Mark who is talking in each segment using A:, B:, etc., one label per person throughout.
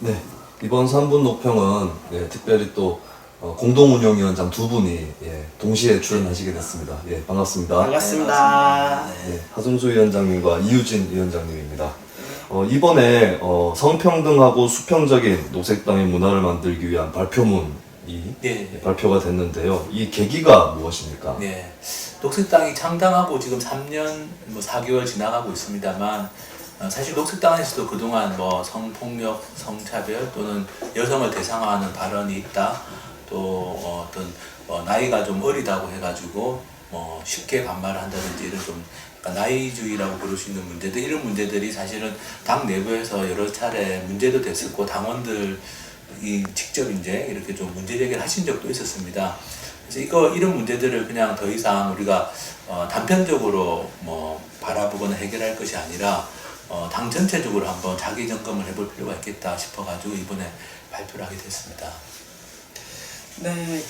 A: 네, 이번 3분 논평은 특별히 또 공동운영위원장 두 분이 동시에 출연하시게 됐습니다. 반갑습니다.
B: 반갑습니다.
A: 하승수 위원장님과 이유진 위원장님입니다. 이번에 성평등하고 수평적인 녹색당의 문화를 만들기 위한 발표문이 발표가 됐는데요. 이 계기가 무엇입니까?
C: 네, 녹색당이 창당하고 지금 3년 4개월 지나가고 있습니다만 사실 녹색당 안에서도 그동안 성폭력, 성차별 또는 여성을 대상화하는 발언이 있다. 또 어떤 나이가 좀 어리다고 해가지고 쉽게 반말을 한다든지 이런 좀 약간 나이주의라고 부를 수 있는 문제들, 이런 문제들이 사실은 당 내부에서 여러 차례 문제도 됐었고 당원들이 직접 이제 이렇게 좀 문제 제기를 하신 적도 있었습니다. 그래서 이런 문제들을 그냥 더 이상 우리가 단편적으로 바라보거나 해결할 것이 아니라 당 전체적으로 한번 자기 점검을 해볼 필요가 있겠다 싶어가지고 이번에 발표를 하게 됐습니다.
B: 네,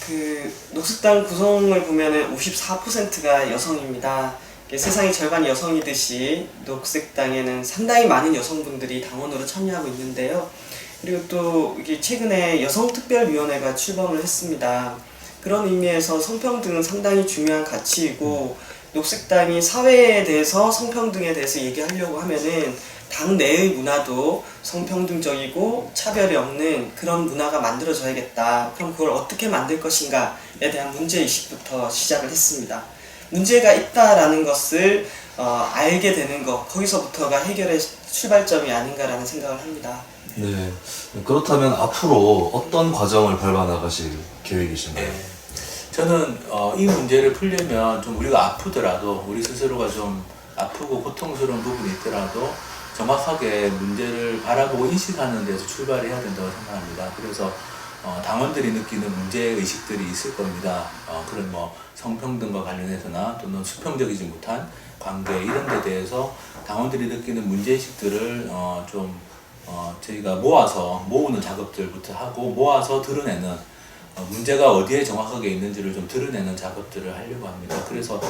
B: 녹색당 구성을 보면은 54%가 여성입니다. 세상의 절반이 여성이듯이 녹색당에는 상당히 많은 여성분들이 당원으로 참여하고 있는데요. 그리고 또 이게 최근에 여성특별위원회가 출범을 했습니다. 그런 의미에서 성평등은 상당히 중요한 가치이고 녹색당이 사회에 대해서 성평등에 대해서 얘기하려고 하면은 당 내의 문화도 성평등적이고 차별이 없는 그런 문화가 만들어져야겠다. 그럼 그걸 어떻게 만들 것인가에 대한 문제의식부터 시작을 했습니다. 문제가 있다라는 것을 알게 되는 것, 거기서부터가 해결의 출발점이 아닌가라는 생각을 합니다.
A: 네, 그렇다면 앞으로 어떤 과정을 밟아나가실 계획이신가요?
C: 네. 저는 이 문제를 풀려면 좀 우리가 아프더라도 우리 스스로가 좀 아프고 고통스러운 부분이 있더라도 정확하게 문제를 바라보고 인식하는 데서 출발해야 된다고 생각합니다. 그래서 당원들이 느끼는 문제의식들이 있을 겁니다. 그런 성평등과 관련해서나 또는 수평적이지 못한 관계 이런 데 대해서 당원들이 느끼는 문제의식들을 저희가 모으는 작업들부터 하고 모아서 드러내는 문제가 어디에 정확하게 있는지를 좀 드러내는 작업들을 하려고 합니다. 그래서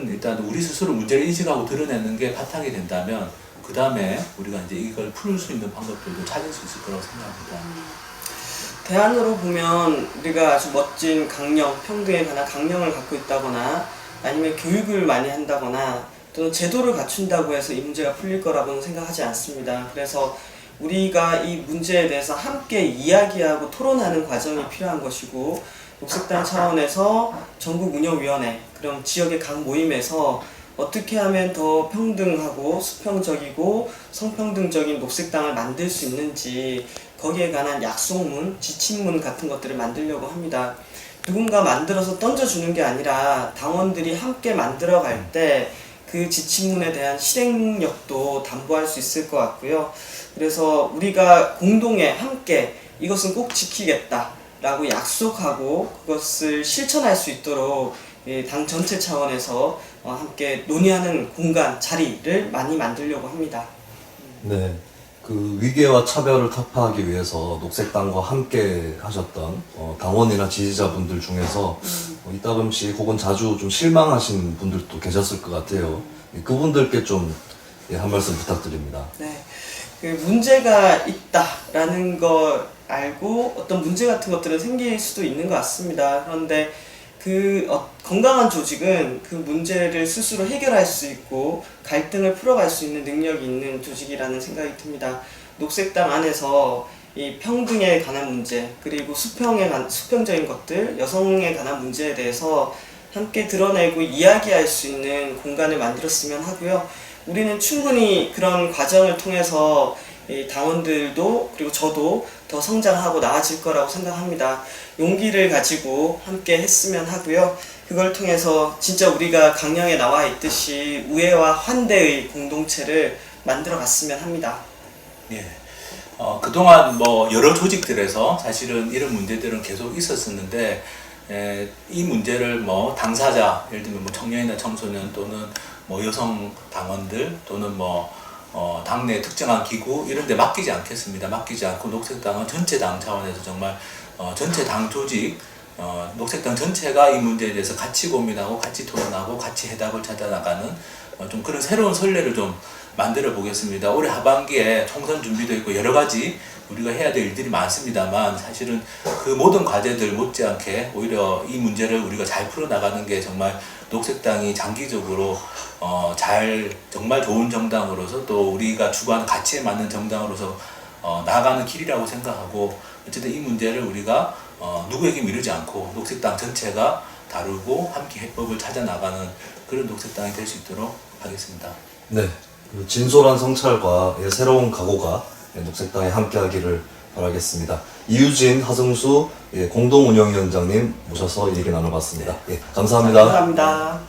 C: 일단 우리 스스로 문제를 인식하고 드러내는 게 바탕이 된다면 그 다음에 우리가 이제 이걸 풀 수 있는 방법들도 찾을 수 있을 거라고 생각합니다.
B: 대안으로 보면 우리가 아주 멋진 강령, 평등에 관한 강령을 갖고 있다거나 아니면 교육을 많이 한다거나 또는 제도를 갖춘다고 해서 이 문제가 풀릴 거라고는 생각하지 않습니다. 그래서 우리가 이 문제에 대해서 함께 이야기하고 토론하는 과정이 필요한 것이고 녹색당 차원에서 전국운영위원회, 그럼 지역의 각 모임에서 어떻게 하면 더 평등하고 수평적이고 성평등적인 녹색당을 만들 수 있는지 거기에 관한 약속문, 지침문 같은 것들을 만들려고 합니다. 누군가 만들어서 던져주는 게 아니라 당원들이 함께 만들어갈 때 그 지침문에 대한 실행력도 담보할 수 있을 것 같고요. 그래서 우리가 공동에 함께 이것은 꼭 지키겠다라고 약속하고 그것을 실천할 수 있도록 당 전체 차원에서 함께 논의하는 공간, 자리를 많이 만들려고 합니다.
A: 네, 그 위계와 차별을 타파하기 위해서 녹색당과 함께 하셨던 당원이나 지지자분들 중에서 이따금씩 혹은 자주 좀 실망하신 분들도 계셨을 것 같아요. 그분들께 좀 한 말씀 부탁드립니다.
B: 네, 문제가 있다라는 걸 알고 어떤 문제 같은 것들은 생길 수도 있는 것 같습니다. 그런데 건강한 조직은 그 문제를 스스로 해결할 수 있고 갈등을 풀어갈 수 있는 능력이 있는 조직이라는 생각이 듭니다. 녹색당 안에서 이 평등에 관한 문제, 그리고 수평적인 것들, 여성에 관한 문제에 대해서 함께 드러내고 이야기할 수 있는 공간을 만들었으면 하고요. 우리는 충분히 그런 과정을 통해서 당원들도 그리고 저도 더 성장하고 나아질 거라고 생각합니다. 용기를 가지고 함께 했으면 하고요. 그걸 통해서 진짜 우리가 강령에 나와 있듯이 우애와 환대의 공동체를 만들어 갔으면 합니다.
C: 예. 그동안 여러 조직들에서 사실은 이런 문제들은 계속 있었었는데 이 문제를 당사자, 예를 들면 청년이나 청소년 또는 여성 당원들 또는 당내 특정한 기구 이런 데 맡기지 않겠습니다. 맡기지 않고 녹색당은 전체 당 차원에서 정말 전체 당 조직 녹색당 전체가 이 문제에 대해서 같이 고민하고 같이 토론하고 같이 해답을 찾아나가는 좀 그런 새로운 선례를 좀 만들어 보겠습니다. 올해 하반기에 총선 준비도 있고 여러 가지 우리가 해야 될 일들이 많습니다만 사실은 그 모든 과제들 못지않게 오히려 이 문제를 우리가 잘 풀어나가는 게 정말 녹색당이 장기적으로 정말 좋은 정당으로서 또 우리가 추구하는 가치에 맞는 정당으로서 나아가는 길이라고 생각하고 어쨌든 이 문제를 우리가 누구에게 미루지 않고 녹색당 전체가 다루고 함께 해법을 찾아 나가는 그런 녹색당이 될 수 있도록 하겠습니다.
A: 네, 그 진솔한 성찰과 새로운 각오가 녹색당에 함께하기를 바라겠습니다. 이유진, 하승수 공동운영위원장님 모셔서 얘기 나눠봤습니다. 예, 감사합니다.
B: 감사합니다.